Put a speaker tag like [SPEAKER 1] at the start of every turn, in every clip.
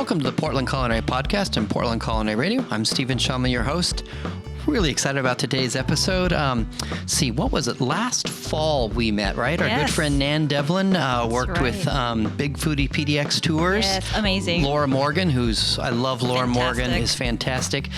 [SPEAKER 1] Welcome to the Portland Culinary Podcast and Portland Culinary Radio. I'm Steven Shomler, your host. Really excited about today's episode. What was it? Last fall we met, right? Our good friend Nan Devlin worked with Big Foodie PDX Tours.
[SPEAKER 2] Yes, amazing.
[SPEAKER 1] Laura Morgan, I love Laura Morgan, is fantastic.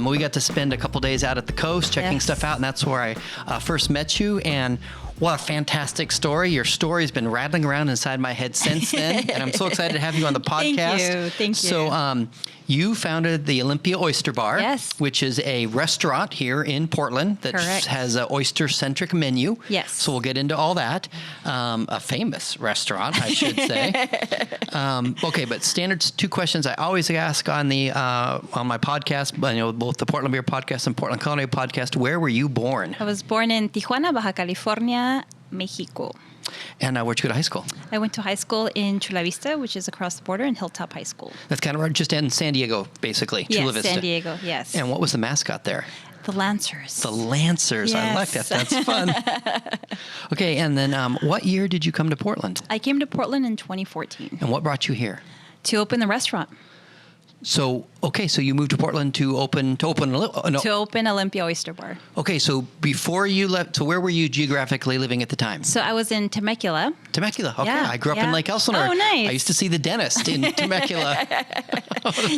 [SPEAKER 1] We got to spend a couple days out at the coast checking stuff out, and that's where I first met you. And what a fantastic story. Your story's been rattling around inside my head since then, and I'm so excited to have you on the podcast.
[SPEAKER 2] Thank you.
[SPEAKER 1] So you founded the Olympia Oyster Bar, which is a restaurant here in Portland that has an oyster-centric menu.
[SPEAKER 2] Yes.
[SPEAKER 1] So we'll get into all that. A famous restaurant, I should say. But standard two questions I always ask on my podcast, both the Portland Beer Podcast and Portland Culinary Podcast. Where were you born?
[SPEAKER 2] I was born in Tijuana, Baja California, Mexico.
[SPEAKER 1] And where'd you go to high school?
[SPEAKER 2] I went to high school in Chula Vista, which is across the border, in Hilltop High School.
[SPEAKER 1] That's kind of right, just in San Diego, basically.
[SPEAKER 2] Yes,
[SPEAKER 1] Chula Vista.
[SPEAKER 2] San Diego, yes.
[SPEAKER 1] And what was the mascot there?
[SPEAKER 2] The Lancers.
[SPEAKER 1] The Lancers.
[SPEAKER 2] Yes.
[SPEAKER 1] I like that. That's fun. Okay, and then what year did you come to Portland?
[SPEAKER 2] I came to Portland in 2014.
[SPEAKER 1] And what brought you here?
[SPEAKER 2] To open the restaurant.
[SPEAKER 1] So you moved to Portland to open
[SPEAKER 2] Olympia Oyster Bar.
[SPEAKER 1] Okay, so before you left, so where were you geographically living at the time?
[SPEAKER 2] So I was in Temecula.
[SPEAKER 1] Temecula, okay.
[SPEAKER 2] Yeah,
[SPEAKER 1] I grew up in Lake Elsinore.
[SPEAKER 2] Oh, nice.
[SPEAKER 1] I used to see the dentist in Temecula.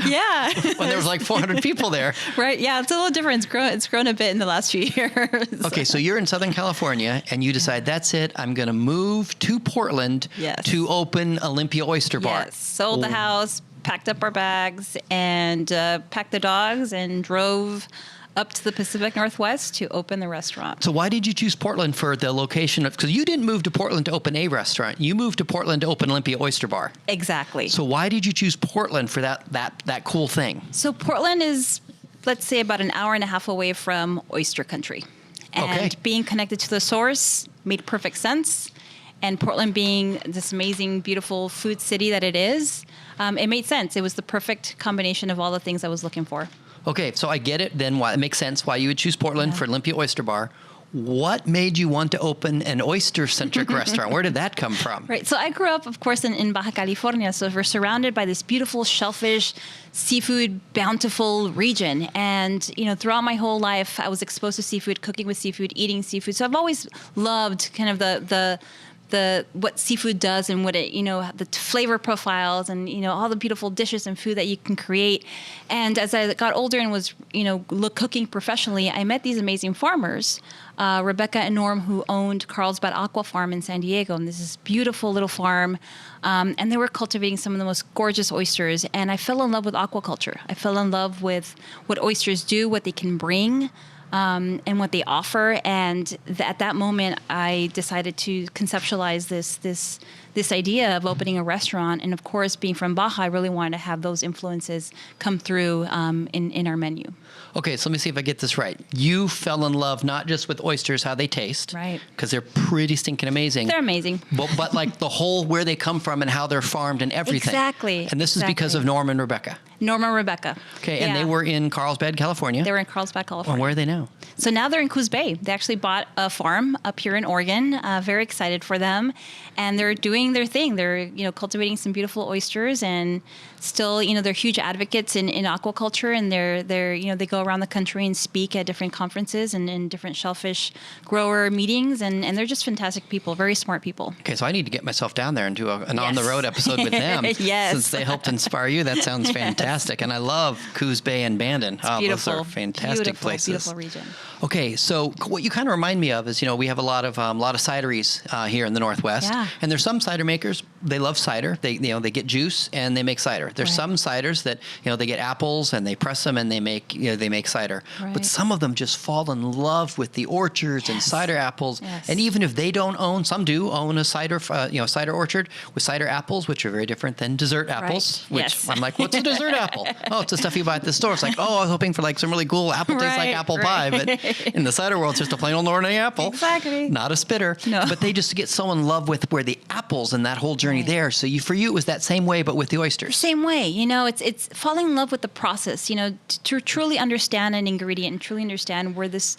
[SPEAKER 2] Yeah.
[SPEAKER 1] When there was like 400 people there.
[SPEAKER 2] Right, yeah, it's a little different. It's grown a bit in the last few years.
[SPEAKER 1] Okay, so you're in Southern California, and you decide, that's it, I'm going to move to Portland to open Olympia Oyster Bar.
[SPEAKER 2] Yes, sold the house, packed up our bags, and packed the dogs, and drove up to the Pacific Northwest to open the restaurant.
[SPEAKER 1] So why did you choose Portland for the location of, because you didn't move to Portland to open a restaurant, you moved to Portland to open Olympia Oyster Bar.
[SPEAKER 2] Exactly.
[SPEAKER 1] So why did you choose Portland for that cool thing?
[SPEAKER 2] So Portland is, let's say, about an hour and a half away from oyster country. And being connected to the source made perfect sense. And Portland being this amazing, beautiful food city that it is, it made sense. It was the perfect combination of all the things I was looking for.
[SPEAKER 1] Okay, so I get it. Then why it makes sense why you would choose Portland for Olympia Oyster Bar. What made you want to open an oyster-centric restaurant? Where did that come from?
[SPEAKER 2] Right. So I grew up, of course, in Baja California. So we're surrounded by this beautiful shellfish, seafood, bountiful region. And, throughout my whole life, I was exposed to seafood, cooking with seafood, eating seafood. So I've always loved kind of the what seafood does and what it, the flavor profiles and, all the beautiful dishes and food that you can create. And as I got older and was, cooking professionally, I met these amazing farmers, Rebecca and Norm, who owned Carlsbad Aqua Farm in San Diego. And this is beautiful little farm. And they were cultivating some of the most gorgeous oysters. And I fell in love with aquaculture. I fell in love with what oysters do, what they can bring. And what they offer, and at that moment, I decided to conceptualize this idea of opening a restaurant. And of course, being from Baja, I really wanted to have those influences come through in our menu.
[SPEAKER 1] Okay, so let me see if I get this right. You fell in love not just with oysters, how they taste,
[SPEAKER 2] right?
[SPEAKER 1] Because they're pretty stinking amazing.
[SPEAKER 2] They're amazing,
[SPEAKER 1] but like the whole where they come from and how they're farmed and everything.
[SPEAKER 2] Exactly.
[SPEAKER 1] And this is because of Norm and Rebecca.
[SPEAKER 2] Norma and Rebecca.
[SPEAKER 1] Okay, and they were in Carlsbad, California.
[SPEAKER 2] They were in Carlsbad, California.
[SPEAKER 1] And where are they now?
[SPEAKER 2] So now they're in Coos Bay. They actually bought a farm up here in Oregon. Very excited for them. And they're doing their thing. They're, cultivating some beautiful oysters, and still, they're huge advocates in aquaculture, and they go around the country and speak at different conferences and in different shellfish grower meetings, and they're just fantastic people, very smart people.
[SPEAKER 1] Okay, so I need to get myself down there and do an on-the-road episode with them.
[SPEAKER 2] Yes.
[SPEAKER 1] Since they helped inspire you. That sounds fantastic. And I love Coos Bay and Bandon.
[SPEAKER 2] It's beautiful.
[SPEAKER 1] Those are fantastic places.
[SPEAKER 2] Beautiful region.
[SPEAKER 1] Okay, so what you kind of remind me of is, we have a lot of cideries here in the Northwest.
[SPEAKER 2] Yeah.
[SPEAKER 1] And there's some cider makers, they love cider. They get juice and they make cider. There's some ciders that, they get apples and they press them and they make cider.
[SPEAKER 2] Right.
[SPEAKER 1] But some of them just fall in love with the orchards and cider apples.
[SPEAKER 2] Yes.
[SPEAKER 1] And even if they don't own, some do own a cider, cider orchard with cider apples, which are very different than dessert apples.
[SPEAKER 2] Right.
[SPEAKER 1] Which I'm like, what's a dessert apple? Oh, it's the stuff you buy at the store. It's like, I was hoping for like some really cool apple tastes like apple pie, but in the cider world, it's just a plain old ordinary apple.
[SPEAKER 2] Exactly.
[SPEAKER 1] Not a spitter.
[SPEAKER 2] No.
[SPEAKER 1] But they just get so in love with where the apples and that whole journey journey there. So for you, it was that same way, but with the oysters.
[SPEAKER 2] Same way. It's falling in love with the process, to truly understand an ingredient and truly understand where this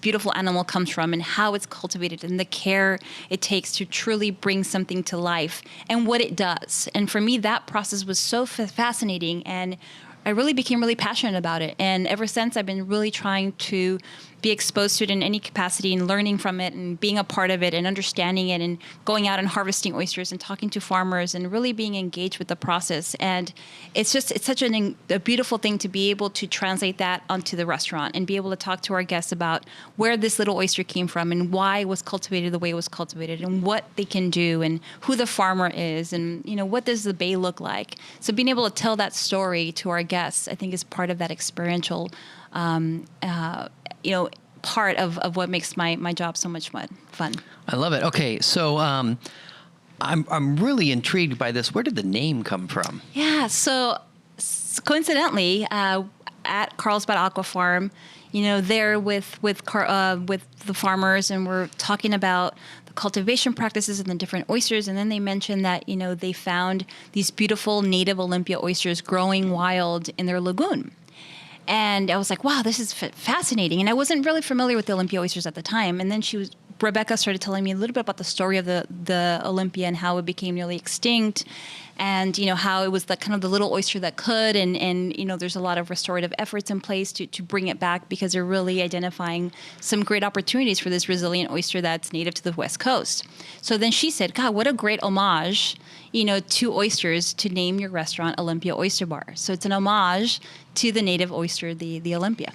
[SPEAKER 2] beautiful animal comes from and how it's cultivated and the care it takes to truly bring something to life and what it does. And for me, that process was so fascinating, and I really became really passionate about it. And ever since, I've been really trying to be exposed to it in any capacity and learning from it and being a part of it and understanding it and going out and harvesting oysters and talking to farmers and really being engaged with the process. And it's such a beautiful thing to be able to translate that onto the restaurant and be able to talk to our guests about where this little oyster came from and why it was cultivated the way it was cultivated and what they can do and who the farmer is and, what does the bay look like. So being able to tell that story to our guests, I think, is part of that experiential part of what makes my job so much fun.
[SPEAKER 1] I love it. Okay, so I'm really intrigued by this. Where did the name come from?
[SPEAKER 2] Yeah, so coincidentally, at Carlsbad Aqua Farm, there with the farmers, and we're talking about the cultivation practices and the different oysters, and then they mentioned that they found these beautiful native Olympia oysters growing wild in their lagoon. And I was like, wow, this is fascinating. And I wasn't really familiar with the Olympia oysters at the time. And then Rebecca started telling me a little bit about the story of the Olympia and how it became nearly extinct, and how it was the kind of the little oyster that could, and there's a lot of restorative efforts in place to bring it back, because they're really identifying some great opportunities for this resilient oyster that's native to the West Coast. So then she said, God, what a great homage, to oysters, to name your restaurant Olympia Oyster Bar. So it's an homage to the native oyster, the Olympia.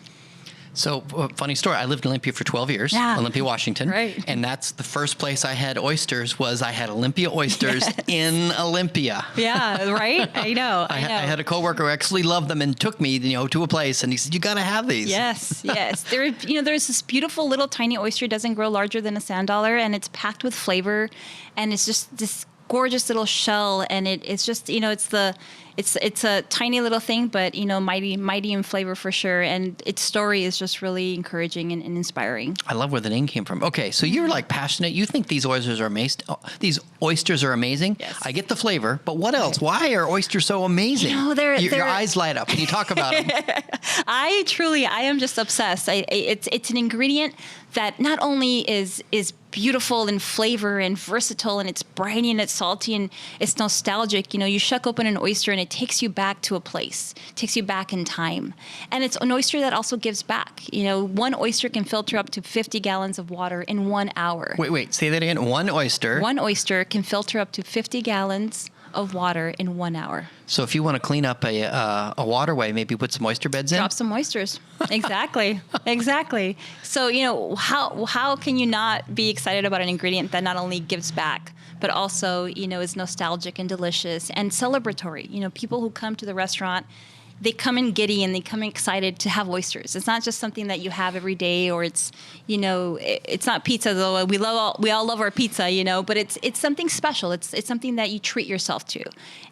[SPEAKER 1] So, funny story. I lived in Olympia for 12 years, Olympia, Washington.
[SPEAKER 2] Right.
[SPEAKER 1] And that's the first place I had oysters. I had Olympia oysters in Olympia.
[SPEAKER 2] Yeah, right? I know.
[SPEAKER 1] I had a coworker who actually loved them and took me, to a place, and he said, you got to have these.
[SPEAKER 2] Yes. There's this beautiful little tiny oyster. It doesn't grow larger than a sand dollar, and it's packed with flavor, and it's just this gorgeous little shell, and it's just it's a tiny little thing, but mighty in flavor for sure, and its story is just really encouraging and inspiring.
[SPEAKER 1] I love where the name came from. Okay, so you're passionate. You think these oysters are amazing. These oysters are amazing.
[SPEAKER 2] Yes.
[SPEAKER 1] I get the flavor, but what else? Why are oysters so amazing? Your eyes light up when you talk about them.
[SPEAKER 2] I am just obsessed. It's an ingredient that not only is beautiful in flavor and versatile, and it's briny and it's salty and it's nostalgic. You shuck open an oyster and it takes you back to a place, takes you back in time. And it's an oyster that also gives back. One oyster can filter up to 50 gallons of water in 1 hour.
[SPEAKER 1] Wait, say that again. One oyster
[SPEAKER 2] can filter up to 50 gallons of water in 1 hour.
[SPEAKER 1] So if you want to clean up a waterway, maybe put some oyster beds in?
[SPEAKER 2] Drop some oysters. Exactly. So, how can you not be excited about an ingredient that not only gives back, but also, is nostalgic and delicious and celebratory? People who come to the restaurant, they come in giddy and they come in excited to have oysters. It's not just something that you have every day, or it's, it's not pizza, though we all love our pizza, but it's something special. It's something that you treat yourself to,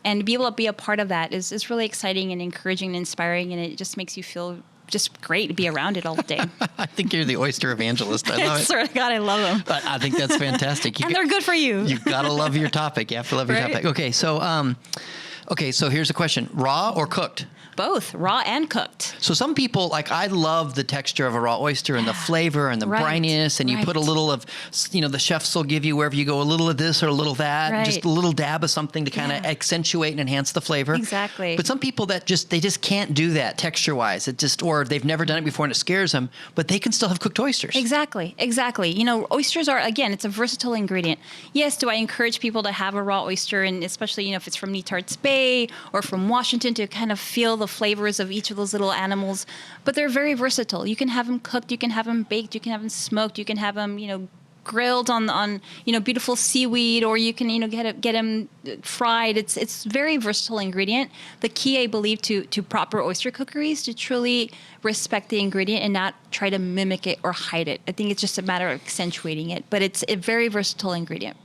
[SPEAKER 2] and to be able to be a part of that is really exciting and encouraging and inspiring, and it just makes you feel just great to be around it all day.
[SPEAKER 1] I think you're the oyster evangelist. I love it.
[SPEAKER 2] Swear to God, I love them.
[SPEAKER 1] But I think that's fantastic.
[SPEAKER 2] And they're good for you.
[SPEAKER 1] You've got to love your topic. You have to love your topic. Okay, so here's a question: raw or cooked?
[SPEAKER 2] Both, raw and cooked.
[SPEAKER 1] So some people, I love the texture of a raw oyster and the flavor and the brininess, and you put a little of, the chefs will give you, wherever you go, a little of this or a little of that, just a little dab of something to kind of accentuate and enhance the flavor.
[SPEAKER 2] Exactly.
[SPEAKER 1] But some people they just can't do that texture-wise. Or they've never done it before and it scares them, but they can still have cooked oysters.
[SPEAKER 2] Exactly. Oysters are, again, it's a versatile ingredient. Yes, do I encourage people to have a raw oyster, and especially, if it's from Netarts Bay or from Washington, to kind of feel the flavors of each of those little animals, but they're very versatile. You can have them cooked, you can have them baked, you can have them smoked, you can have them, grilled on beautiful seaweed, or you can, get them fried. It's very versatile ingredient. The key, I believe, to proper oyster cookery is to truly respect the ingredient and not try to mimic it or hide it. I think it's just a matter of accentuating it, but it's a very versatile ingredient.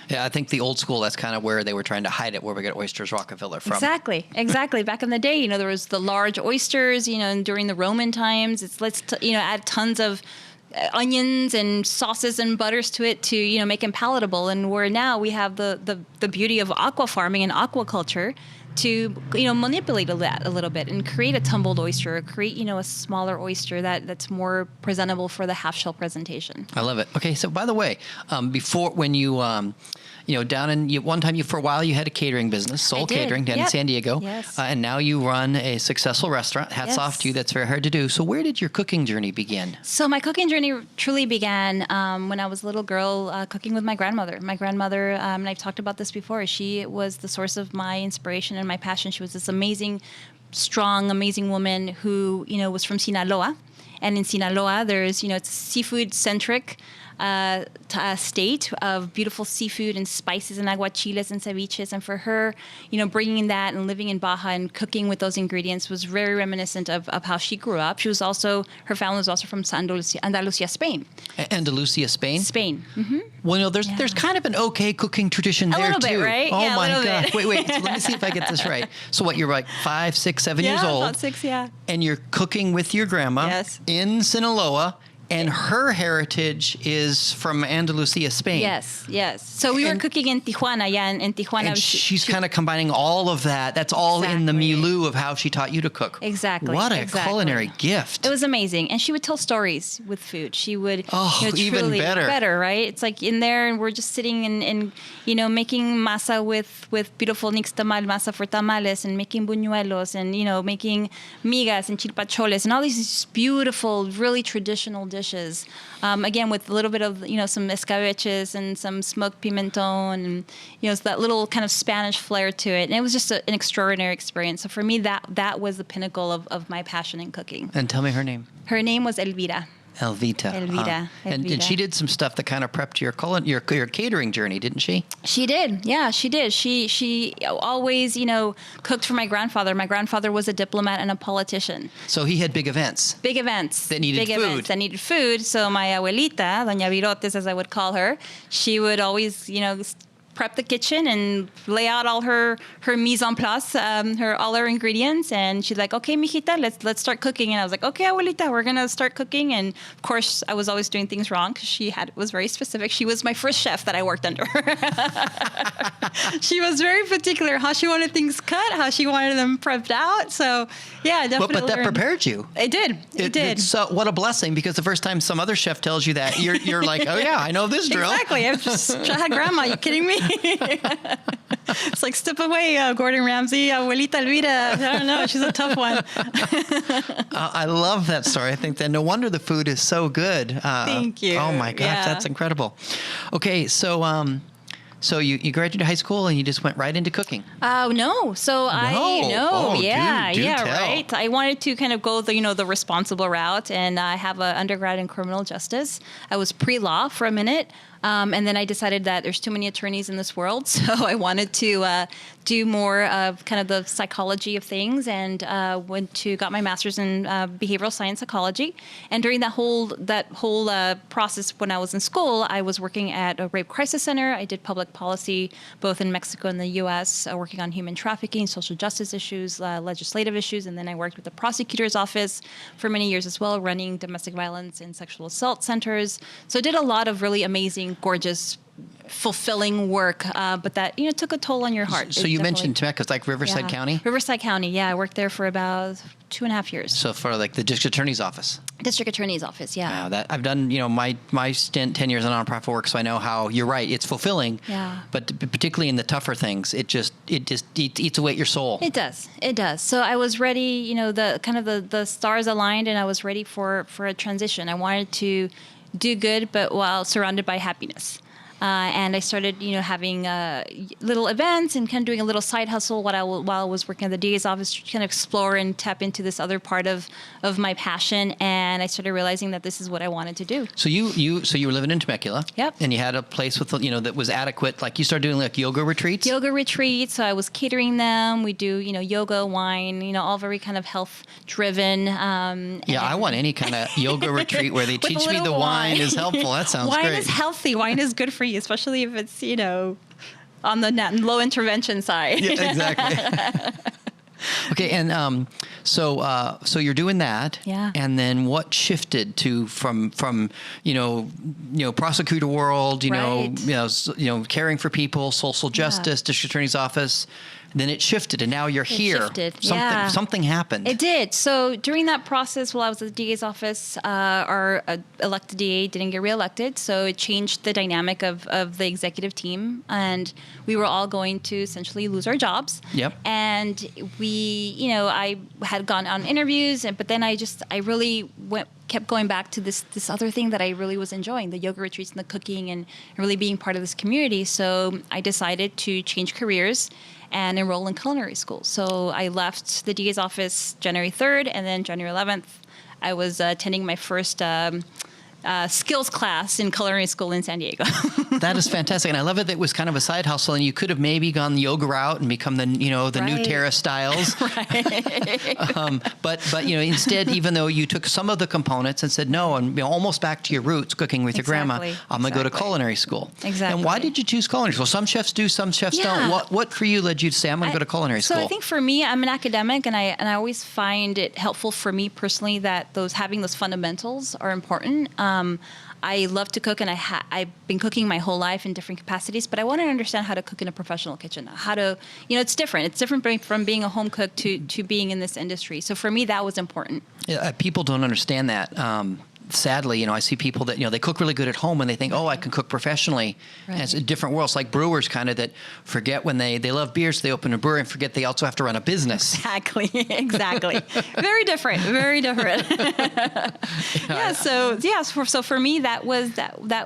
[SPEAKER 1] Yeah, I think the old school, that's kind of where they were trying to hide it, where we get oysters Rockefeller from.
[SPEAKER 2] Exactly. Back in the day, there was the large oysters, and during the Roman times, let's add tons of onions and sauces and butters to it to, you know, make them palatable. And where now we have the beauty of aqua farming and aquaculture to, you know, manipulate that a little bit and create a tumbled oyster, or create, you know, a smaller oyster that's more presentable for the half shell presentation.
[SPEAKER 1] I love it. Okay, so by the way, before when you down in one time for a while you had a catering business, Soul Catering down in San Diego,
[SPEAKER 2] yes.
[SPEAKER 1] And now you run a successful restaurant. Hats off to you. That's very hard to do. So where did your cooking journey begin?
[SPEAKER 2] So my cooking journey truly began when I was a little girl cooking with my grandmother. My grandmother, and I've talked about this before, she was the source of my inspiration and my passion. She was this amazing, strong, amazing woman who, you know, was from Sinaloa. And in Sinaloa, there's, you know, it's seafood-centric state of beautiful seafood and spices and aguachiles and ceviches. And for her, you know, bringing that and living in Baja and cooking with those ingredients was very reminiscent of how she grew up. She was also, her family was also from Andalusia, Spain.
[SPEAKER 1] Andalusia, Spain?
[SPEAKER 2] Spain. Mm-hmm.
[SPEAKER 1] Well, you know, there's kind of an okay cooking tradition there, too.
[SPEAKER 2] A little bit, right?
[SPEAKER 1] Oh,
[SPEAKER 2] yeah,
[SPEAKER 1] my God. Wait. So let me see if I get this right. So what, you're like 5, 6, 7 years old.
[SPEAKER 2] Yeah, about 6, yeah.
[SPEAKER 1] And you're cooking with your grandma in Sinaloa. And her heritage is from Andalusia, Spain.
[SPEAKER 2] Yes. So we were cooking in Tijuana, in Tijuana.
[SPEAKER 1] And she's kind of combining all of that. That's all in the milieu of how she taught you to cook.
[SPEAKER 2] Exactly.
[SPEAKER 1] What a culinary gift.
[SPEAKER 2] It was amazing. And she would tell stories with food. She would,
[SPEAKER 1] even
[SPEAKER 2] truly
[SPEAKER 1] better.
[SPEAKER 2] Better, right? It's like in there and we're just sitting and you know, making masa with beautiful nixtamal masa for tamales and making buñuelos and, you know, making migas and chilpacholes and all these beautiful, really traditional dishes. Again, with a little bit of, you know, some escabeches and some smoked pimentón and, you know, it's that little kind of Spanish flair to it. And it was just an extraordinary experience. So for me, that was the pinnacle of my passion in cooking.
[SPEAKER 1] And tell me her name.
[SPEAKER 2] Her name was Elvira.
[SPEAKER 1] Elvira. And she did some stuff that kind of prepped your catering journey, didn't she?
[SPEAKER 2] She did. Yeah, she did. She always, you know, cooked for my grandfather. My grandfather was a diplomat and a politician.
[SPEAKER 1] So he had big events.
[SPEAKER 2] That needed food. So my abuelita, Doña Virotes, as I would call her, she would always, you know, prep the kitchen and lay out all her mise en place, all her ingredients, and she's like, "Okay, mijita, let's start cooking." And I was like, "Okay, abuelita, we're gonna start cooking." And of course, I was always doing things wrong because she was very specific. She was my first chef that I worked under. She was very particular how she wanted things cut, how she wanted them prepped out. So yeah, definitely.
[SPEAKER 1] But that prepared you.
[SPEAKER 2] It did. It did.
[SPEAKER 1] So what a blessing, because the first time some other chef tells you that, you're like, "Oh yeah, I know this drill."
[SPEAKER 2] Exactly. I've just had grandma. Are you kidding me? It's like, step away, Gordon Ramsay, abuelita Elvira. I don't know. She's a tough one.
[SPEAKER 1] I love that story. I think that no wonder the food is so good.
[SPEAKER 2] Thank you.
[SPEAKER 1] Oh my gosh, that's incredible. Okay, so you graduated high school and you just went right into cooking.
[SPEAKER 2] No. So
[SPEAKER 1] do tell.
[SPEAKER 2] Right. I wanted to kind of go the responsible route, and I have an undergrad in criminal justice. I was pre-law for a minute. And then I decided that there's too many attorneys in this world, so I wanted to do more of kind of the psychology of things, and got my master's in behavioral science psychology. And during that whole process when I was in school, I was working at a rape crisis center. I did public policy both in Mexico and the U.S., working on human trafficking, social justice issues, legislative issues, and then I worked with the prosecutor's office for many years as well, running domestic violence and sexual assault centers. So I did a lot of really amazing, gorgeous, fulfilling work, but that took a toll on your heart.
[SPEAKER 1] So you mentioned Temecula, like Riverside County?
[SPEAKER 2] Riverside County, yeah. I worked there for about 2.5 years.
[SPEAKER 1] So for like the district attorney's office?
[SPEAKER 2] District attorney's office, yeah.
[SPEAKER 1] Wow, I've done, my stint 10 years in nonprofit work, so I know how, you're right, it's fulfilling.
[SPEAKER 2] Yeah. But
[SPEAKER 1] particularly in the tougher things, it just eats away at your soul.
[SPEAKER 2] It does. So I was ready, the stars aligned, and I was ready for a transition. I wanted to do good, but while surrounded by happiness. And I started, having little events and kind of doing a little side hustle while I was working at the DA's office to kind of explore and tap into this other part of my passion. And I started realizing that this is what I wanted to do.
[SPEAKER 1] So you were living in Temecula.
[SPEAKER 2] Yep.
[SPEAKER 1] And you had a place with, that was adequate. Like you started doing like yoga retreats?
[SPEAKER 2] Yoga retreats. So I was catering them. We do, yoga, wine, all very kind of health driven.
[SPEAKER 1] I want any kind of yoga retreat where they teach me the wine is helpful. That sounds great.
[SPEAKER 2] Wine is healthy. Wine is good for you, especially if it's, on the low intervention side.
[SPEAKER 1] Yeah, exactly. Okay, and so you're doing that,
[SPEAKER 2] Yeah.
[SPEAKER 1] And then what shifted to from prosecutor world, caring for people, social justice, district attorney's office. Then it shifted, and now you're here.
[SPEAKER 2] Shifted.
[SPEAKER 1] Something happened.
[SPEAKER 2] It did. So during that process, while I was at the DA's office, our elected DA didn't get reelected, so it changed the dynamic of the executive team, and we were all going to essentially lose our jobs.
[SPEAKER 1] Yep.
[SPEAKER 2] And I had gone on interviews, but then I really kept going back to this other thing that I really was enjoying, the yoga retreats and the cooking and really being part of this community. So I decided to change careers and enroll in culinary school. So I left the DA's office January 3rd, and then January 11th, I was attending my first skills class in culinary school in San Diego.
[SPEAKER 1] That is fantastic, and I love it. That it was kind of a side hustle, and you could have maybe gone the yoga route and become the new Terra Styles.
[SPEAKER 2] Right.
[SPEAKER 1] But instead, even though you took some of the components and said no, and almost back to your roots, cooking with your grandma, I'm going to go to culinary school.
[SPEAKER 2] Exactly.
[SPEAKER 1] And why did you choose culinary school? Some chefs do, some chefs don't. What for you led you to say I'm going to go to culinary school?
[SPEAKER 2] So I think for me, I'm an academic, and I always find it helpful for me personally that having those fundamentals are important. I love to cook, and I've been cooking my whole life in different capacities, but I want to understand how to cook in a professional kitchen. It's different. It's different from being a home cook to being in this industry. So for me, that was important.
[SPEAKER 1] Yeah, people don't understand that. Sadly, I see people that, they cook really good at home and they think, oh, I can cook professionally. Right. And it's a different world. It's like brewers kind of that forget when they love beer, so they open a brewery and forget they also have to run a business.
[SPEAKER 2] Exactly. Very different. So for me, that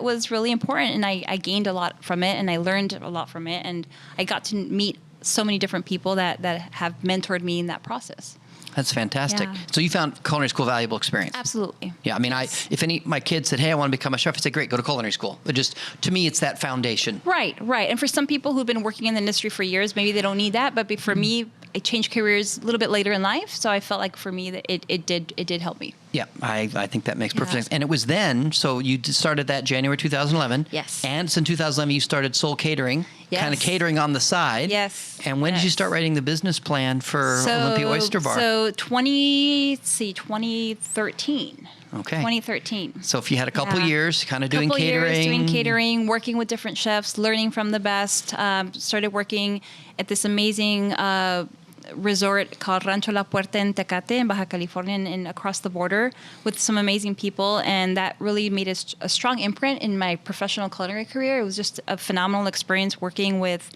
[SPEAKER 2] was really important, and I gained a lot from it, and I learned a lot from it, and I got to meet so many different people that have mentored me in that process.
[SPEAKER 1] That's fantastic.
[SPEAKER 2] Yeah.
[SPEAKER 1] So you found culinary school a valuable experience.
[SPEAKER 2] Absolutely.
[SPEAKER 1] Yeah, I mean, if my kids said, "Hey, I want to become a chef," I'd say, "Great, go to culinary school." But just to me, it's that foundation.
[SPEAKER 2] Right. And for some people who've been working in the industry for years, maybe they don't need that. But for me, I changed careers a little bit later in life, so I felt like for me that it did help me.
[SPEAKER 1] Yeah, I think that makes perfect sense. And it was then, so you started that January 2011.
[SPEAKER 2] Yes.
[SPEAKER 1] And in 2011, you started Soul Catering, kind of catering on the side.
[SPEAKER 2] Yes.
[SPEAKER 1] And when did you start writing the business plan for Olympia Oyster Bar?
[SPEAKER 2] So 2013.
[SPEAKER 1] Okay.
[SPEAKER 2] 2013.
[SPEAKER 1] So if you had a couple years kind of doing catering.
[SPEAKER 2] Working with different chefs, learning from the best, started working at this amazing resort called Rancho La Puerta in Tecate in Baja California and across the border with some amazing people. And that really made a strong imprint in my professional culinary career. It was just a phenomenal experience working with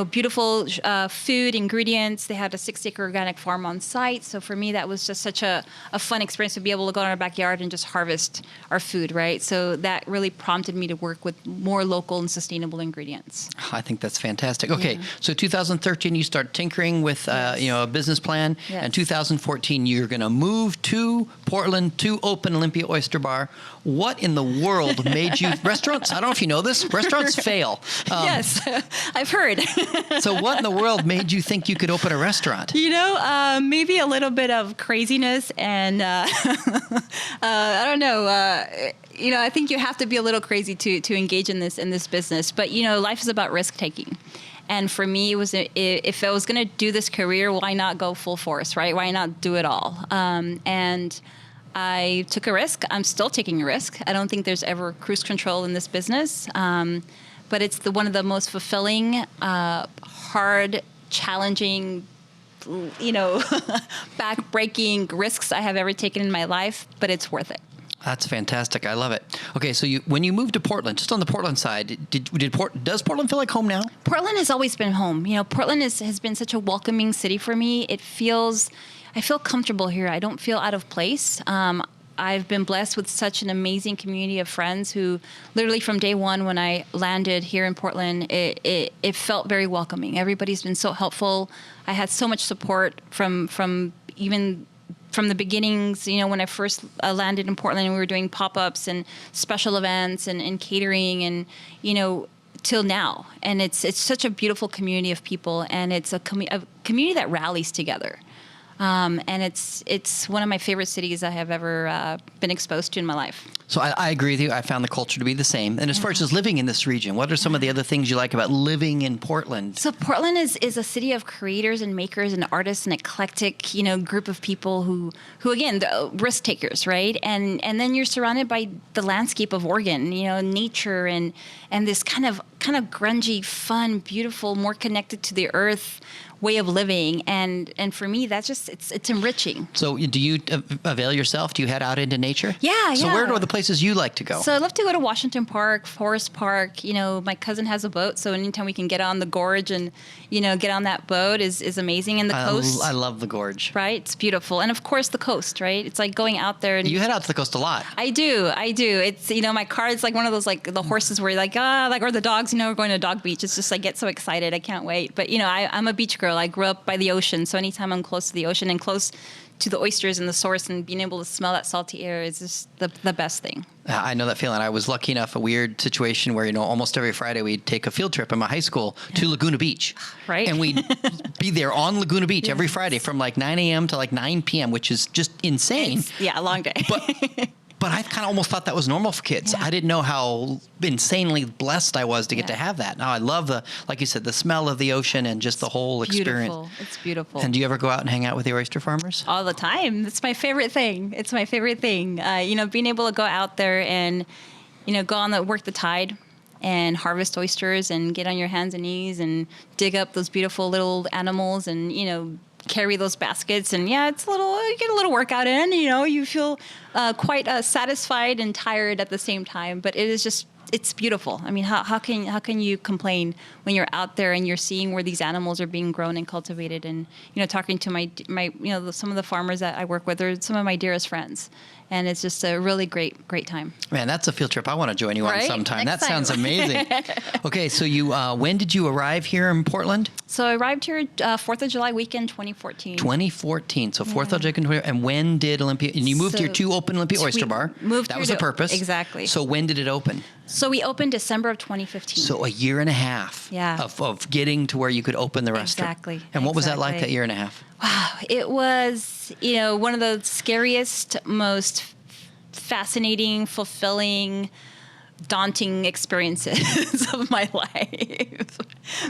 [SPEAKER 2] beautiful food, ingredients. They had a 6-acre organic farm on site. So for me, that was just such a fun experience to be able to go in our backyard and just harvest our food, right? So that really prompted me to work with more local and sustainable ingredients.
[SPEAKER 1] I think that's fantastic. Okay, so 2013, you start tinkering with a business plan.
[SPEAKER 2] Yes.
[SPEAKER 1] And 2014, you're going to move to Portland to open Olympia Oyster Bar. What in the world made you... Restaurants, I don't know if you know this, restaurants fail.
[SPEAKER 2] Yes, I've heard.
[SPEAKER 1] So what in the world made you think you could open a restaurant?
[SPEAKER 2] Maybe a little bit of craziness and I don't know. I think you have to be a little crazy to engage in this business. But life is about risk taking. And for me, it was if I was going to do this career, why not go full force, right? Why not do it all? And I took a risk. I'm still taking a risk. I don't think there's ever cruise control in this business. But it's one of the most fulfilling, hard, challenging, back-breaking risks I have ever taken in my life, but it's worth it.
[SPEAKER 1] That's fantastic. I love it. Okay, so when you moved to Portland, just on the Portland side, does Portland feel like home now?
[SPEAKER 2] Portland has always been home. Portland has been such a welcoming city for me. I feel comfortable here. I don't feel out of place. I've been blessed with such an amazing community of friends who literally from day one when I landed here in Portland, it felt very welcoming. Everybody's been so helpful. I had so much support from the beginnings, when I first landed in Portland, we were doing pop-ups and special events and catering and, till now. And it's such a beautiful community of people, and it's a community that rallies together. And it's one of my favorite cities I have ever been exposed to in my life.
[SPEAKER 1] So I agree with you. I found the culture to be the same. And as far as just living in this region, what are some of the other things you like about living in Portland?
[SPEAKER 2] So Portland is a city of creators and makers and artists and eclectic, group of people who again, the risk takers, right? And then you're surrounded by the landscape of Oregon, nature and this kind of grungy, fun, beautiful, more connected to the earth way of living, and for me that's just it's enriching.
[SPEAKER 1] So do you avail yourself? Do you head out into nature?
[SPEAKER 2] Yeah.
[SPEAKER 1] So where are the places you like to go?
[SPEAKER 2] So I love to go to Washington Park, Forest Park. My cousin has a boat, so anytime we can get on the gorge and get on that boat is amazing. And the coast,
[SPEAKER 1] I love the gorge.
[SPEAKER 2] Right, it's beautiful, and of course the coast, right? It's like going out there. And
[SPEAKER 1] you head out to the coast a lot.
[SPEAKER 2] I do. It's my car is like one of those like the horses where you're like or the dogs. We're going to a dog beach. It's just I get so excited. I can't wait. But I'm a beach girl. I grew up by the ocean, so anytime I'm close to the ocean and close to the oysters and the source and being able to smell that salty air is just the best thing.
[SPEAKER 1] I know that feeling. I was lucky enough, a weird situation where, almost every Friday we'd take a field trip in my high school to Laguna Beach.
[SPEAKER 2] Right.
[SPEAKER 1] And we'd be there on Laguna Beach every Friday from like 9 a.m. to like 9 p.m., which is just insane.
[SPEAKER 2] A long day.
[SPEAKER 1] But I kind of almost thought that was normal for kids.
[SPEAKER 2] Yeah.
[SPEAKER 1] I didn't know how insanely blessed I was to get to have that. Now I love like you said, the smell of the ocean and just the whole experience.
[SPEAKER 2] It's beautiful.
[SPEAKER 1] And do you ever go out and hang out with the oyster farmers?
[SPEAKER 2] All the time. It's my favorite thing. Being able to go out there and, work the tide and harvest oysters and get on your hands and knees and dig up those beautiful little animals and, carry those baskets, and you get a little workout in, you feel quite satisfied and tired at the same time, but it's beautiful. I mean, how can you complain when you're out there and you're seeing where these animals are being grown and cultivated, and talking to my some of the farmers that I work with are some of my dearest friends, and it's just a really great time.
[SPEAKER 1] Man, that's a field trip I want to join you on sometime.
[SPEAKER 2] Next
[SPEAKER 1] that
[SPEAKER 2] time.
[SPEAKER 1] Sounds amazing. Okay, so you when did you arrive here in Portland?
[SPEAKER 2] So I arrived here 4th of July weekend 2014.
[SPEAKER 1] 2014. So 4th of July, and when did Olympia? And you moved here to open Olympia Oyster Bar. That was the purpose.
[SPEAKER 2] Exactly.
[SPEAKER 1] So when did it open?
[SPEAKER 2] So we opened December of 2015.
[SPEAKER 1] So a year and a half of getting to where you could open the restaurant.
[SPEAKER 2] Exactly.
[SPEAKER 1] And what was that like, that year and a half?
[SPEAKER 2] Wow. It was, one of the scariest, most fascinating, fulfilling, daunting experiences of my life.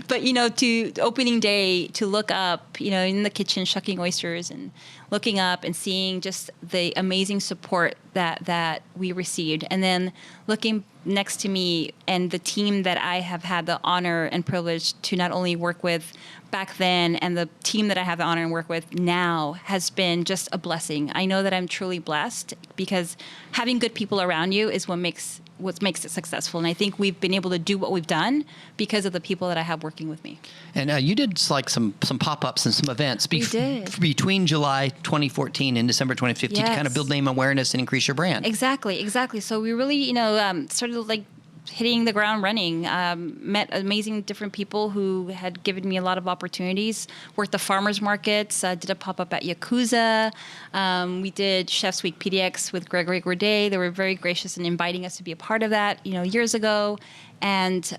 [SPEAKER 2] But, to opening day, to look up, in the kitchen shucking oysters and looking up and seeing just the amazing support that we received. And then looking next to me and the team that I have had the honor and privilege to not only work with back then, and the team that I have the honor and work with now has been just a blessing. I know that I'm truly blessed because having good people around you is what makes it successful. And I think we've been able to do what we've done because of the people that I have working with me. And
[SPEAKER 1] you did like some pop-ups and some events between July 2014 and December 2015 to kind of build name awareness and increase your brand.
[SPEAKER 2] Exactly. So we really, started like hitting the ground running. Met amazing different people who had given me a lot of opportunities. Worked the farmers markets. Did a pop-up at Yakuza. We did Chef's Week PDX with Gregory Gourdet. They were very gracious in inviting us to be a part of that, years ago. And,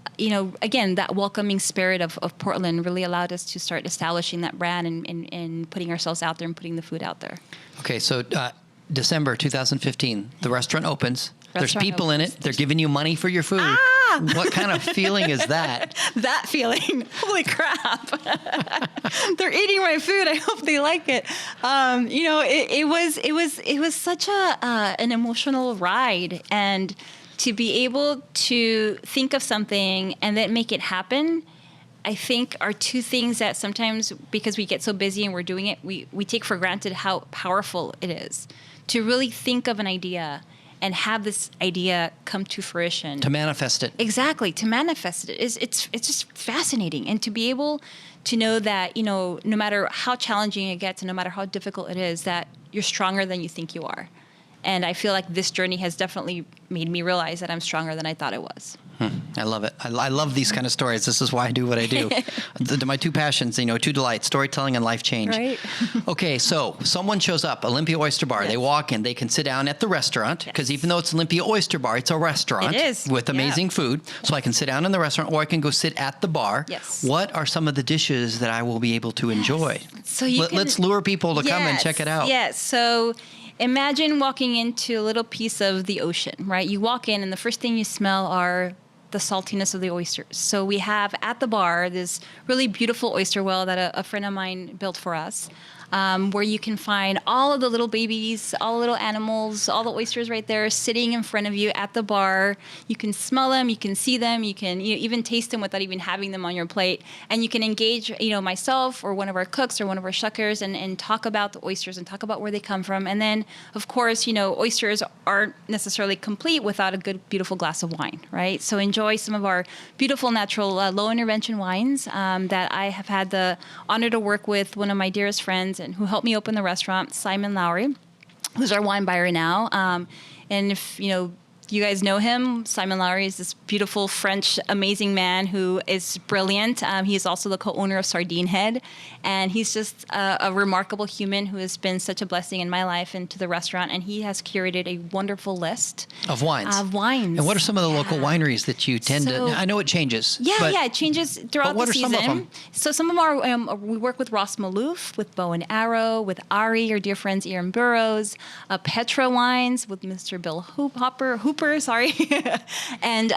[SPEAKER 2] again, that welcoming spirit of Portland really allowed us to start establishing that brand and putting ourselves out there and putting the food out there. Okay, so December 2015, the restaurant opens. There's people in it. They're giving you money for your food. What kind of feeling is that? That feeling. Holy crap. They're eating my food. I hope they like it. It was such an emotional ride, and to be able to think of something and then make it happen, I think are two things that sometimes, because we get so busy and we're doing it, we take for granted how powerful it is to really think of an idea and have this idea come to fruition. To manifest it. Exactly. To manifest it. It's just fascinating. And to be able to know that, no matter how challenging it gets and no matter how difficult it is, that you're stronger than you think you are. And I feel like this journey has definitely made me realize that I'm stronger than I thought I was. I love it. I love these kind of stories. This is why I do what I do. My two passions, two delights, storytelling and life change. Right. Okay, so someone shows up, Olympia Oyster Bar. Yes. They walk in, they can sit down at the restaurant, because even though it's Olympia Oyster Bar, it's a restaurant. It is. With amazing food. So I can sit down in the restaurant, or I can go sit at the bar. Yes. What are some of the dishes that I will be able to enjoy? So let's lure people to come and check it out. Yes. So imagine walking into a little piece of the ocean, right? You walk in and the first thing you smell are the saltiness of the oysters. So we have at the bar this really beautiful oyster well that a friend of mine built for us, where you can find all of the little babies, all the little animals, all the oysters right there sitting in front of you at the bar. You can smell them, you can see them, you can even taste them without even having them on your plate. And you can engage, myself or one of our cooks or one of our shuckers and talk about the oysters and talk about where they come from. And then, of course, oysters aren't necessarily complete without a good, beautiful glass of wine, right? So enjoy some of our beautiful, natural, low intervention wines that I have had the honor to work with one of my dearest friends and who helped me open the restaurant, Simon Lowry, who's our wine buyer now. And if, you guys know him, Simon Lowry is this beautiful French, amazing man who is brilliant. He is also the co-owner of Sardine Head. And he's just a remarkable human who has been such a blessing in my life and to the restaurant. And he has curated a wonderful list.
[SPEAKER 1] Of wines.
[SPEAKER 2] And
[SPEAKER 1] what are some of the local wineries that you tend to... I know it changes.
[SPEAKER 2] Yeah, it changes throughout the season.
[SPEAKER 1] What are some of them?
[SPEAKER 2] So some of our... we work with Ross Malouf, with Bow and Arrow, with Ari, our dear friends Aaron Burrows, Petra Wines with Mr. Bill Hooper, and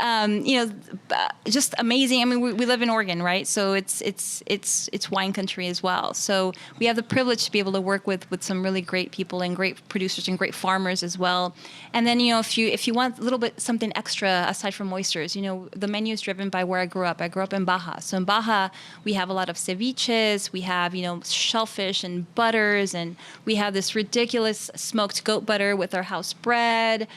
[SPEAKER 2] just amazing. I mean, we live in Oregon, right? So it's wine country as well. So we have the privilege to be able to work with some really great people and great producers and great farmers as well. And then if you want a little bit something extra aside from oysters, the menu is driven by where I grew up. I grew up in Baja. So in Baja we have a lot of ceviches. We have shellfish and butters, and we have this ridiculous smoked goat butter with our house bread.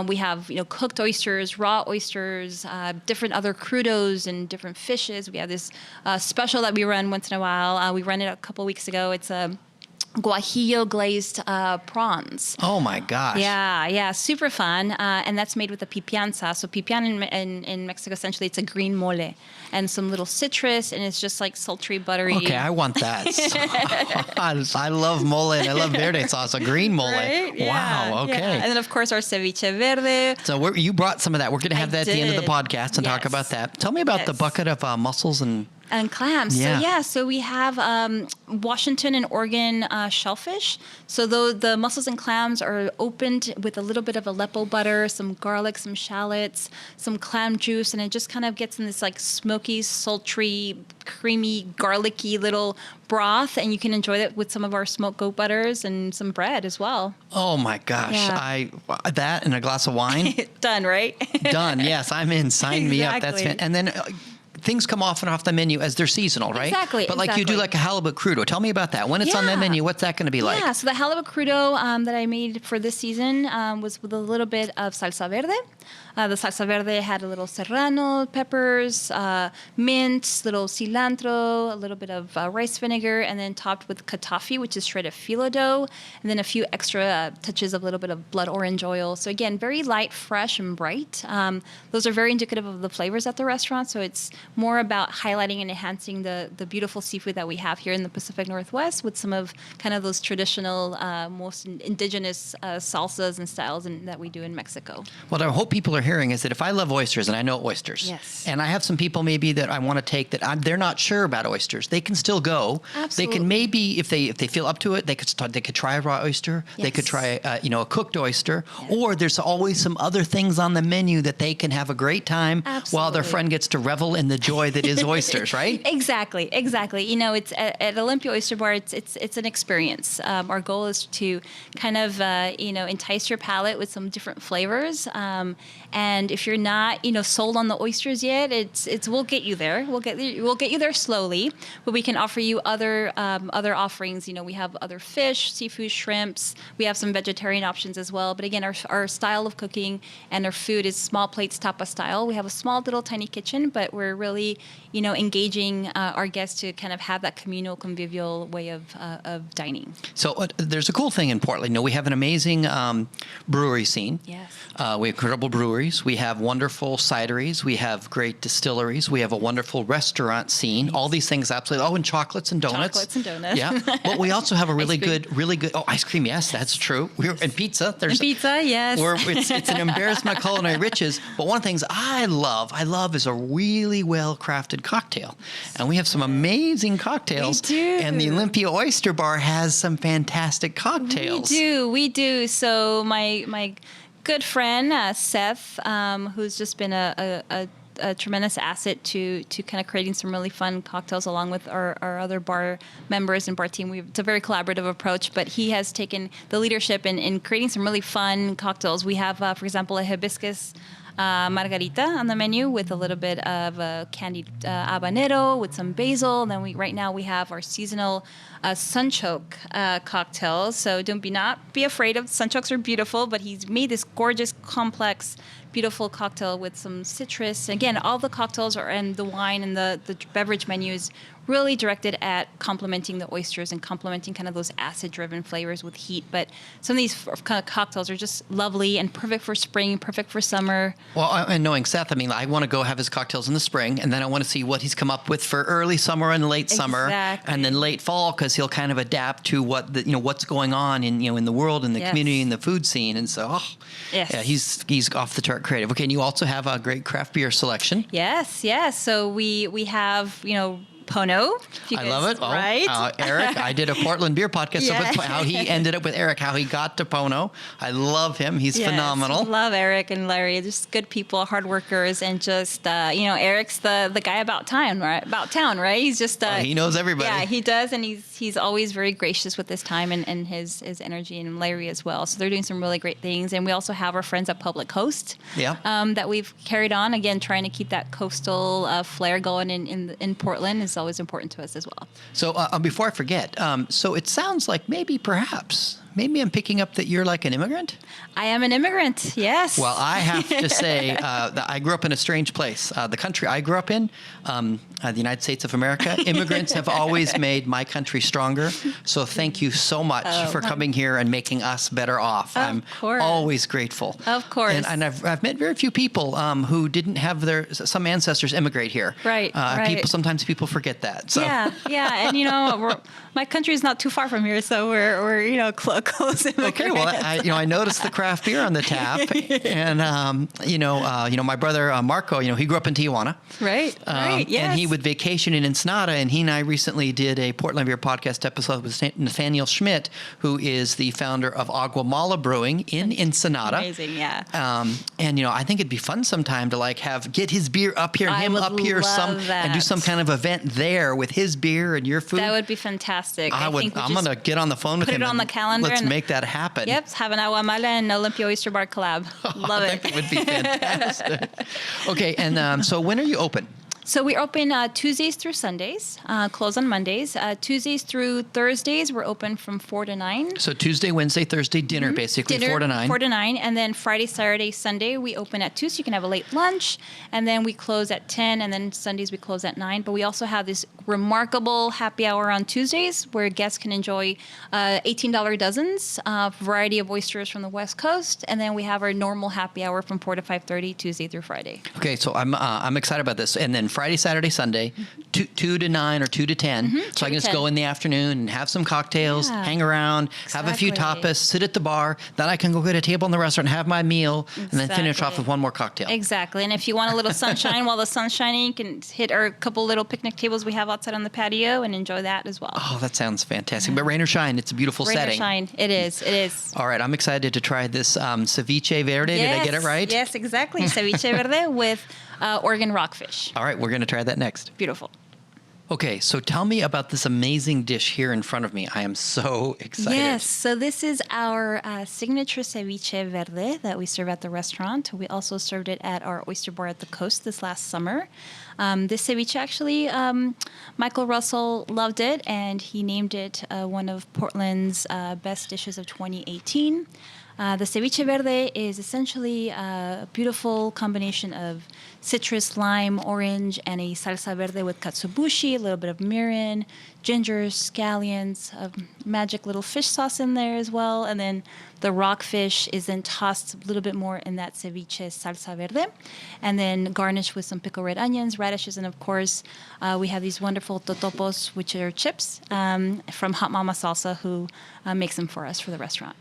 [SPEAKER 2] We have cooked oysters, raw oysters, different other crudos and different fishes. We have this special that we run once in a while. We ran it a couple weeks ago. It's a guajillo glazed prawns.
[SPEAKER 1] Oh my gosh.
[SPEAKER 2] Yeah, super fun. And that's made with a pipianza. So pipián in Mexico, essentially, it's a green mole and some little citrus, and it's just like sultry, buttery.
[SPEAKER 1] Okay, I want that. I love mole and I love verde sauce, a green mole.
[SPEAKER 2] Right?
[SPEAKER 1] Wow, okay.
[SPEAKER 2] Yeah. And then, of course, our ceviche verde.
[SPEAKER 1] So you brought some of that. We're going to have that at the end of the podcast and talk about that. Tell me about the bucket of mussels and
[SPEAKER 2] clams.
[SPEAKER 1] Yeah.
[SPEAKER 2] So we have Washington and Oregon shellfish. So the mussels and clams are opened with a little bit of Aleppo butter, some garlic, some shallots, some clam juice, and it just kind of gets in this like smoky, sultry, creamy, garlicky little broth, and you can enjoy it with some of our smoked goat butters and some bread as well.
[SPEAKER 1] Oh my gosh.
[SPEAKER 2] Yeah.
[SPEAKER 1] That and a glass of wine.
[SPEAKER 2] Done, right?
[SPEAKER 1] Done. Yes, I'm in. Sign me up. That's
[SPEAKER 2] Exactly.
[SPEAKER 1] and then things come off and off the menu as they're seasonal, right?
[SPEAKER 2] Exactly.
[SPEAKER 1] But like you do like a halibut crudo. Tell me about that. When it's on that menu, what's that going to be like?
[SPEAKER 2] Yeah, so the halibut crudo that I made for this season was with a little bit of salsa verde. The salsa verde had a little serrano peppers, mint, little cilantro, a little bit of rice vinegar, and then topped with katafi, which is shredded phyllo dough, and then a few extra touches of a little bit of blood orange oil. So again, very light, fresh, and bright. Those are very indicative of the flavors at the restaurant. So it's more about highlighting and enhancing the beautiful seafood that we have here in the Pacific Northwest with some of kind of those traditional, most indigenous salsas and styles that we do in Mexico.
[SPEAKER 1] What I hope people are hearing is that if I love oysters and I know oysters,
[SPEAKER 2] yes,
[SPEAKER 1] and I have some people maybe that I want to take that they're not sure about oysters, they can still go.
[SPEAKER 2] Absolutely.
[SPEAKER 1] They can maybe, if they feel up to it, they could try a raw oyster.
[SPEAKER 2] Yes.
[SPEAKER 1] They could try a cooked oyster, or there's always some other things on the menu that they can have a great time while their friend gets to revel in the joy that is oysters, right?
[SPEAKER 2] Exactly. It's at Olympia Oyster Bar. It's an experience. Our goal is to kind of entice your palate with some different flavors. And if you're not sold on the oysters yet, we'll get you there. We'll get you there slowly. But we can offer you other offerings. We have other fish, seafood, shrimps. We have some vegetarian options as well. But again, our style of cooking and our food is small plates tapa style. We have a small little tiny kitchen, but we're really engaging our guests to kind of have that communal, convivial way of dining.
[SPEAKER 1] So there's a cool thing in Portland. We have an amazing brewery scene.
[SPEAKER 2] Yes.
[SPEAKER 1] We have incredible breweries. We have wonderful cideries. We have great distilleries. We have a wonderful restaurant scene. All these things, absolutely. Oh, and chocolates and donuts.
[SPEAKER 2] Chocolates and donuts.
[SPEAKER 1] Yeah. But we also have a really good. Oh, ice cream. Yes, that's true. And pizza.
[SPEAKER 2] Pizza. Yes.
[SPEAKER 1] It's an embarrassment of culinary riches. But one of the things I love is a really well well-crafted cocktail. And we have some amazing cocktails.
[SPEAKER 2] We do.
[SPEAKER 1] And the Olympia Oyster Bar has some fantastic cocktails.
[SPEAKER 2] We do. So my good friend, Seth, who's just been a tremendous asset to kind of creating some really fun cocktails along with our other bar members and bar team. It's a very collaborative approach, but he has taken the leadership in creating some really fun cocktails. We have, for example, a hibiscus margarita on the menu with a little bit of candied habanero with some basil. And then right now we have our seasonal sunchoke cocktails. So don't be afraid of sunchokes are beautiful, but he's made this gorgeous, complex, beautiful cocktail with some citrus. Again, all the cocktails and the wine and the beverage menu is really directed at complementing the oysters and complementing kind of those acid-driven flavors with heat. But some of these kind of cocktails are just lovely and perfect for spring, perfect for summer.
[SPEAKER 1] Well, and knowing Seth, I mean, I want to go have his cocktails in the spring, and then I want to see what he's come up with for early summer and late summer, and then late fall, because he'll kind of adapt to what's going on in the world and the community and the food scene. And so, yeah, he's off the chart creative. Okay, and you also have a great craft beer selection.
[SPEAKER 2] Yes. So we have Pono.
[SPEAKER 1] I love it.
[SPEAKER 2] Right?
[SPEAKER 1] Eric, I did a Portland beer podcast with how he ended up with Eric, how he got to Pono. I love him. He's phenomenal.
[SPEAKER 2] Love Eric and Larry. Just good people, hard workers, and just, Eric's the guy about town, right? He's just...
[SPEAKER 1] he knows everybody.
[SPEAKER 2] Yeah, he does, and he's always very gracious with his time and his energy, and Larry as well. So they're doing some really great things. And we also have our friends at Public Host that we've carried on, again, trying to keep that coastal flair going in Portland is always important to us as well.
[SPEAKER 1] So before I forget, so it sounds like maybe I'm picking up that you're like an immigrant?
[SPEAKER 2] I am an immigrant, yes.
[SPEAKER 1] Well, I have to say that I grew up in a strange place. The country I grew up in, the United States of America, immigrants have always made my country stronger. So thank you so much for coming here and making us better off. I'm always grateful.
[SPEAKER 2] Of course.
[SPEAKER 1] And I've met very few people who didn't have some ancestors immigrate here.
[SPEAKER 2] Right.
[SPEAKER 1] Sometimes people forget that. So.
[SPEAKER 2] Yeah. And, my country is not too far from here, so we're close immigrants.
[SPEAKER 1] Okay, well, I noticed the craft beer on the tap, and my brother Marco, he grew up in Tijuana,
[SPEAKER 2] right, yes,
[SPEAKER 1] and he would vacation in Ensenada, and he and I recently did a Portland Beer Podcast episode with Nathaniel Schmidt, who is the founder of Aguamala Brewing in Ensenada.
[SPEAKER 2] Amazing, yeah.
[SPEAKER 1] And I think it'd be fun sometime to get his beer up here, and do some kind of event there with his beer and your food.
[SPEAKER 2] That would be fantastic.
[SPEAKER 1] I'm going to get on the phone with him.
[SPEAKER 2] Put it on the calendar.
[SPEAKER 1] Let's make that happen.
[SPEAKER 2] Yep, have an Aguamala and Olympia Oyster Bar collab. Love it.
[SPEAKER 1] That would be fantastic. Okay, and so when are you open?
[SPEAKER 2] So we're open Tuesdays through Sundays, close on Mondays. Tuesdays through Thursdays, we're open from 4 to 9.
[SPEAKER 1] So Tuesday, Wednesday, Thursday, dinner, basically, 4 to 9.
[SPEAKER 2] 4 to 9. And then Friday, Saturday, Sunday, we open at 2, so you can have a late lunch. And then we close at 10, and then Sundays we close at 9. But we also have this remarkable happy hour on Tuesdays where guests can enjoy $18 dozens, variety of oysters from the West Coast. And then we have our normal happy hour from 4 to 5:30, Tuesday through Friday.
[SPEAKER 1] Okay, so I'm excited about this. And then Friday, Saturday, Sunday, 2 to 9 or 2 to 10. So I can just go in the afternoon and have some cocktails, hang around, have a few tapas, sit at the bar. Then I can go get a table in the restaurant, have my meal, and then finish off with one more cocktail.
[SPEAKER 2] Exactly. And if you want a little sunshine while the sun's shining, you can hit our couple little picnic tables we have outside on the patio and enjoy that as well.
[SPEAKER 1] Oh, that sounds fantastic. But rain or shine, it's a beautiful setting.
[SPEAKER 2] Rain or shine. It is.
[SPEAKER 1] All right. I'm excited to try this ceviche verde. Did I get it right?
[SPEAKER 2] Yes, exactly. Ceviche verde with Oregon rockfish.
[SPEAKER 1] All right. We're going to try that next.
[SPEAKER 2] Beautiful.
[SPEAKER 1] Okay, so tell me about this amazing dish here in front of me. I am so excited.
[SPEAKER 2] Yes, so this is our signature ceviche verde that we serve at the restaurant. We also served it at our oyster bar at the coast this last summer. This ceviche actually, Michael Russell loved it, and he named it one of Portland's best dishes of 2018. The ceviche verde is essentially a beautiful combination of citrus, lime, orange, and a salsa verde with katsuobushi, a little bit of mirin, ginger, scallions, a magic little fish sauce in there as well. And then the rockfish is then tossed a little bit more in that ceviche salsa verde, and then garnished with some pickled red onions, radishes, and of course, we have these wonderful totopos, which are chips from Hot Mama Salsa, who makes them for us for the restaurant.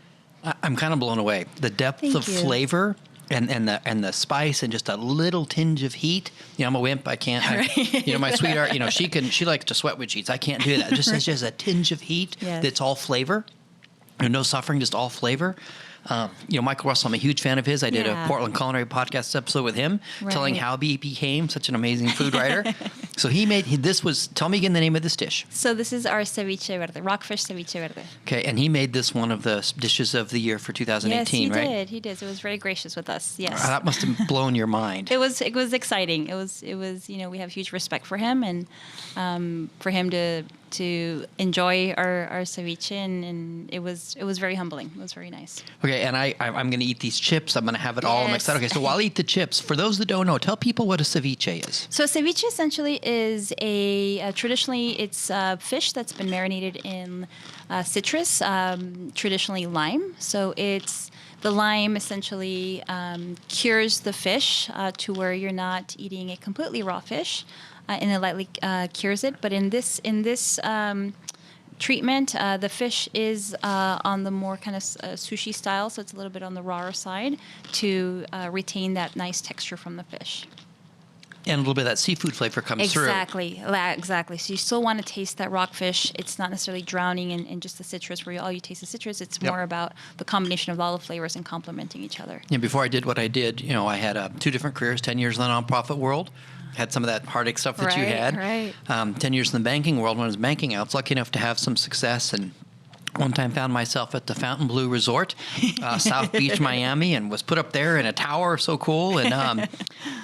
[SPEAKER 1] I'm kind of blown away. The depth of flavor and the spice and just a little tinge of heat. You know, I'm a wimp. I can't. You know, my sweetheart. You know, she likes to sweat with cheese. I can't do that. It's just a tinge of heat that's all flavor. No suffering, just all flavor. You know, Michael Russell, I'm a huge fan of his. I did a Portland Culinary Podcast episode with him, telling how he became such an amazing food writer. So tell me again the name of this dish.
[SPEAKER 2] So this is our ceviche verde, rockfish ceviche verde.
[SPEAKER 1] Okay, and he made this one of the dishes of the year for 2018, right?
[SPEAKER 2] Yes, he did. He was very gracious with us. Yes.
[SPEAKER 1] That must have blown your mind.
[SPEAKER 2] It was exciting. It was, you know, we have huge respect for him, and for him to enjoy our ceviche, and it was very humbling. It was very nice.
[SPEAKER 1] Okay, and I'm going to eat these chips. I'm going to have it all mixed out. Okay, so while I eat the chips, for those that don't know, tell people what a ceviche is.
[SPEAKER 2] So ceviche essentially is traditionally it's fish that's been marinated in citrus, traditionally lime. So it's the lime essentially cures the fish to where you're not eating a completely raw fish. And it lightly cures it. But in this treatment, the fish is on the more kind of sushi style, so it's a little bit on the rawer side to retain that nice texture from the fish.
[SPEAKER 1] And a little bit of that seafood flavor comes through.
[SPEAKER 2] Exactly. So you still want to taste that rockfish. It's not necessarily drowning in just the citrus where all you taste the citrus. It's more about the combination of all the flavors and complementing each other.
[SPEAKER 1] Yeah, before I did what I did, you know, I had 2 different careers, 10 years in the nonprofit world. Had some of that heartache stuff that you had.
[SPEAKER 2] Right.
[SPEAKER 1] 10 years in the banking world when I was banking. I was lucky enough to have some success, and one time found myself at the Fontainebleau Resort, South Beach, Miami, and was put up there in a tower. So cool. And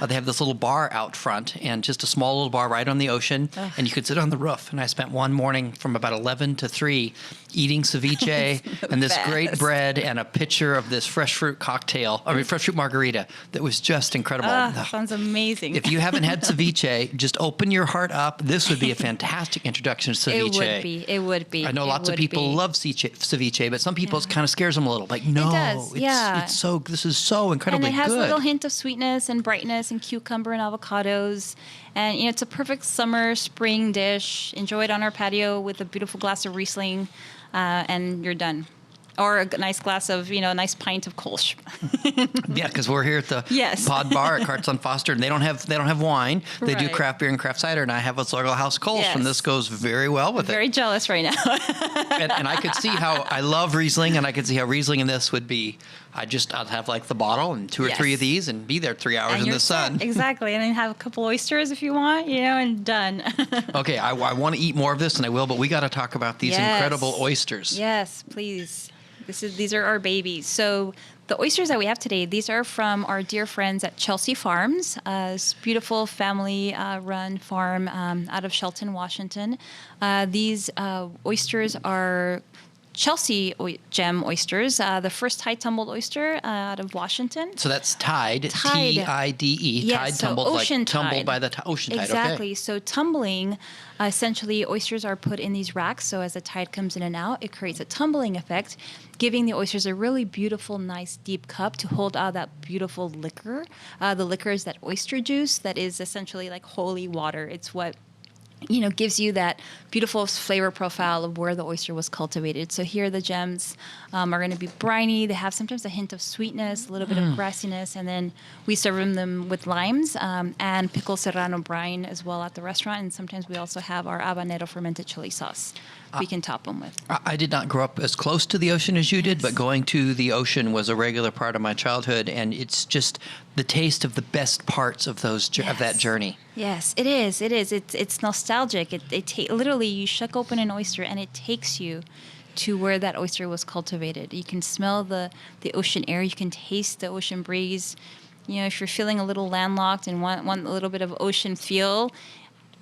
[SPEAKER 1] they have this little bar out front, and just a small little bar right on the ocean, and you could sit on the roof. And I spent one morning from about 11 to 3 eating ceviche and this great bread and a pitcher of this fresh fruit fresh fruit margarita that was just incredible.
[SPEAKER 2] Sounds amazing.
[SPEAKER 1] If you haven't had ceviche, just open your heart up. This would be a fantastic introduction to ceviche.
[SPEAKER 2] It would be.
[SPEAKER 1] I know lots of people love ceviche, but some people it kind of scares them a little. Like, no,
[SPEAKER 2] it does.
[SPEAKER 1] This is so incredibly good.
[SPEAKER 2] And it has a little hint of sweetness and brightness and cucumber and avocados. And, you know, it's a perfect summer, spring dish. Enjoy it on our patio with a beautiful glass of Riesling, and you're done. Or a nice glass of, you know, a nice pint of Kolsch.
[SPEAKER 1] Yeah, because we're here at the Pod Bar at Carts on Foster, and they don't have wine. They do craft beer and craft cider, and I have a little house Kolsch, and this goes very well with it.
[SPEAKER 2] Very jealous right now.
[SPEAKER 1] and I could see how I love Riesling, and I could see how Riesling in this would be. I'd have like the bottle and 2 or 3 of these and be there 3 hours in the sun.
[SPEAKER 2] Exactly, and then have a couple oysters if you want, you know, and done. Okay,
[SPEAKER 1] I want to eat more of this, and I will, but we got to talk about these incredible oysters.
[SPEAKER 2] Yes, please. These are our babies. So the oysters that we have today, these are from our dear friends at Chelsea Farms, this beautiful family-run farm out of Shelton, Washington. These oysters are Chelsea gem oysters, the first tide tumbled oyster out of Washington.
[SPEAKER 1] So that's tide, T-I-D-E.
[SPEAKER 2] Yes,
[SPEAKER 1] tide
[SPEAKER 2] so
[SPEAKER 1] tumbled,
[SPEAKER 2] ocean
[SPEAKER 1] like tumbled
[SPEAKER 2] tide.
[SPEAKER 1] by the ocean tide.
[SPEAKER 2] Exactly.
[SPEAKER 1] Okay.
[SPEAKER 2] So tumbling, essentially oysters are put in these racks. So as the tide comes in and out, it creates a tumbling effect, giving the oysters a really beautiful, nice, deep cup to hold out that beautiful liquor. The liquor is that oyster juice that is essentially like holy water. It's what gives you that beautiful flavor profile of where the oyster was cultivated. So here the gems are going to be briny. They have sometimes a hint of sweetness, a little bit of grassiness, and then we serve them with limes and pickled serrano brine as well at the restaurant. And sometimes we also have our habanero fermented chili sauce we can top them with.
[SPEAKER 1] I did not grow up as close to the ocean as you did, but going to the ocean was a regular part of my childhood, and it's just the taste of the best parts of of that journey.
[SPEAKER 2] Yes, it is. It is. It's nostalgic. Literally, you shuck open an oyster, and it takes you to where that oyster was cultivated. You can smell the ocean air. You can taste the ocean breeze. If you're feeling a little landlocked and want a little bit of ocean feel,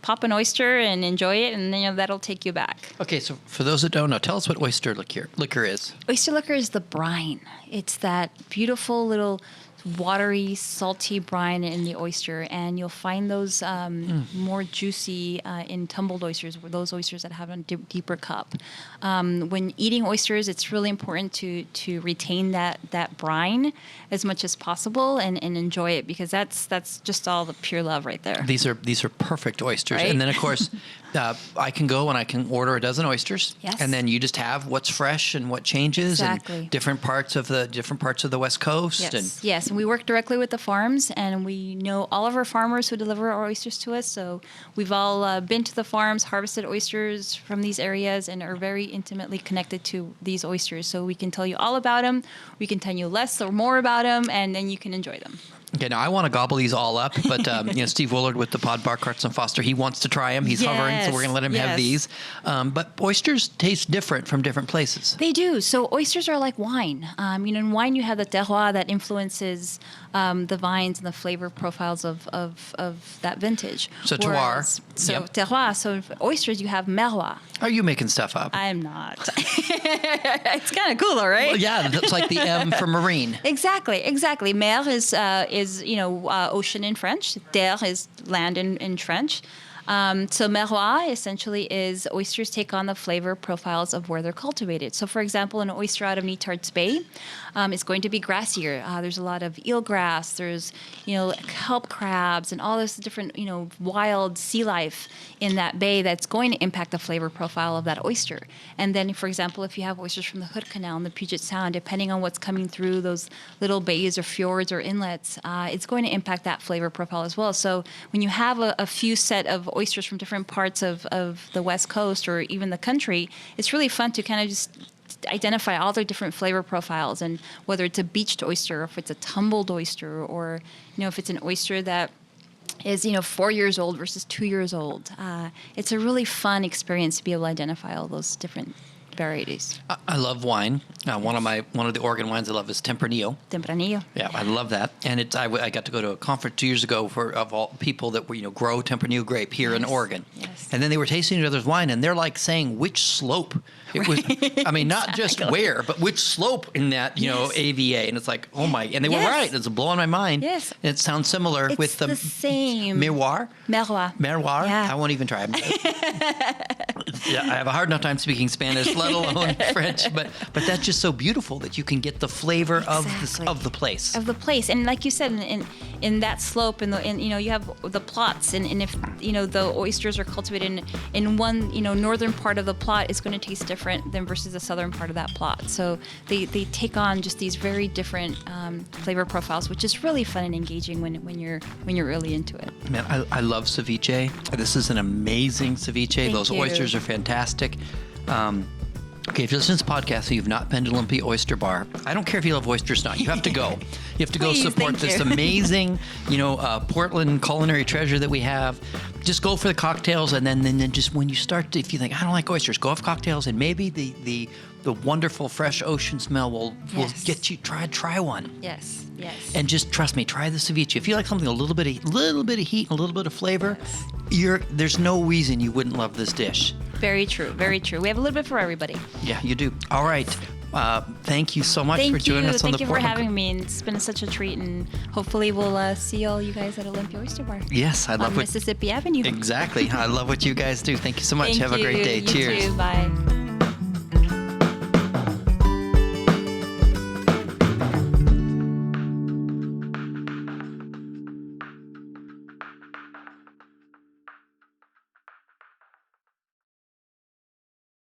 [SPEAKER 2] pop an oyster and enjoy it, and then that'll take you back.
[SPEAKER 1] Okay, so for those that don't know, tell us what oyster liquor is.
[SPEAKER 2] Oyster liquor is the brine. It's that beautiful little watery, salty brine in the oyster, and you'll find those more juicy in tumbled oysters, those oysters that have a deeper cup. When eating oysters, it's really important to retain that brine as much as possible and enjoy it, because that's just all the pure love right there.
[SPEAKER 1] These are perfect oysters,
[SPEAKER 2] right?
[SPEAKER 1] And then of course I can go and I can order a dozen oysters,
[SPEAKER 2] yes,
[SPEAKER 1] and then you just have what's fresh and what changes,
[SPEAKER 2] exactly,
[SPEAKER 1] and different parts of the West Coast.
[SPEAKER 2] Yes. We work directly with the farms, and we know all of our farmers who deliver our oysters to us. So we've all been to the farms, harvested oysters from these areas, and are very intimately connected to these oysters. So we can tell you all about them. We can tell you less or more about them, and then you can enjoy them.
[SPEAKER 1] Okay, now I want to gobble these all up, but Steve Woolard with the Pod Bar Carts and Foster, he wants to try them. He's hovering, so we're going to let him have these. But oysters taste different from different places.
[SPEAKER 2] They do. So oysters are like wine. In wine you have the terroir that influences the vines and the flavor profiles of that vintage.
[SPEAKER 1] So terroir.
[SPEAKER 2] Terroir. So for oysters you have merroir.
[SPEAKER 1] Are you making stuff up?
[SPEAKER 2] I'm not. It's kind of cool, though, right?
[SPEAKER 1] Well, yeah, that's like the M for marine.
[SPEAKER 2] Exactly. Mer is ocean in French. Terre is land in French. So merroir essentially is oysters take on the flavor profiles of where they're cultivated. So, for example, an oyster out of Netarts Bay is going to be grassier. There's a lot of eelgrass. There's kelp crabs and all this different wild sea life in that bay that's going to impact the flavor profile of that oyster. And then, for example, if you have oysters from the Hood Canal and the Puget Sound, depending on what's coming through those little bays or fjords or inlets, it's going to impact that flavor profile as well. So when you have a few set of oysters from different parts of the West Coast or even the country, it's really fun to kind of just identify all their different flavor profiles, and whether it's a beached oyster, or if it's a tumbled oyster, or if it's an oyster that is 4 years old versus 2 years old. It's a really fun experience to be able to identify all those different varieties.
[SPEAKER 1] I love wine. One of the Oregon wines I love is Tempranillo. Yeah, I love that. And I got to go to a conference 2 years ago of all people that were grow Tempranillo grape here in Oregon.
[SPEAKER 2] Yes.
[SPEAKER 1] And then they were tasting each other's wine, and they're like saying which slope it was. I mean, not just where, but which slope in that AVA. And it's like, oh my! And they were right. It's blowing my mind.
[SPEAKER 2] Yes.
[SPEAKER 1] And it sounds similar with
[SPEAKER 2] the same
[SPEAKER 1] Merroir.
[SPEAKER 2] Yeah.
[SPEAKER 1] I won't even try. I have a hard enough time speaking Spanish, let alone French. But that's just so beautiful that you can get the flavor of the place.
[SPEAKER 2] And like you said, in that slope, you have the plots, and if the oysters are cultivated in one northern part of the plot, it's going to taste different than versus the southern part of that plot. So they take on just these very different flavor profiles, which is really fun and engaging when you're really into it.
[SPEAKER 1] Man, I love ceviche. This is an amazing ceviche. Those oysters are fantastic. Okay, if you listen to this podcast and you've not been to Olympia Oyster Bar, I don't care if you love oysters or not. You have to go. You have to go support this amazing, Portland culinary treasure that we have. Just go for the cocktails, and then just when you start to, if you think, I don't like oysters, go have cocktails, and maybe the wonderful fresh ocean smell will get you, try one.
[SPEAKER 2] Yes.
[SPEAKER 1] And just trust me, try the ceviche. If you like something a little bit of heat and a little bit of flavor, there's no reason you wouldn't love this dish.
[SPEAKER 2] Very true. We have a little bit for everybody.
[SPEAKER 1] Yeah, you do. All right. Thank you so much for joining us on the Portland.
[SPEAKER 2] Thank you for having me. It's been such a treat, and hopefully we'll see all you guys at Olympia Oyster Bar.
[SPEAKER 1] Yes, I love
[SPEAKER 2] Mississippi Avenue.
[SPEAKER 1] Exactly. I love what you guys do. Thank you so much.
[SPEAKER 2] Have
[SPEAKER 1] a great day.
[SPEAKER 2] You
[SPEAKER 1] Cheers.
[SPEAKER 2] too. Bye.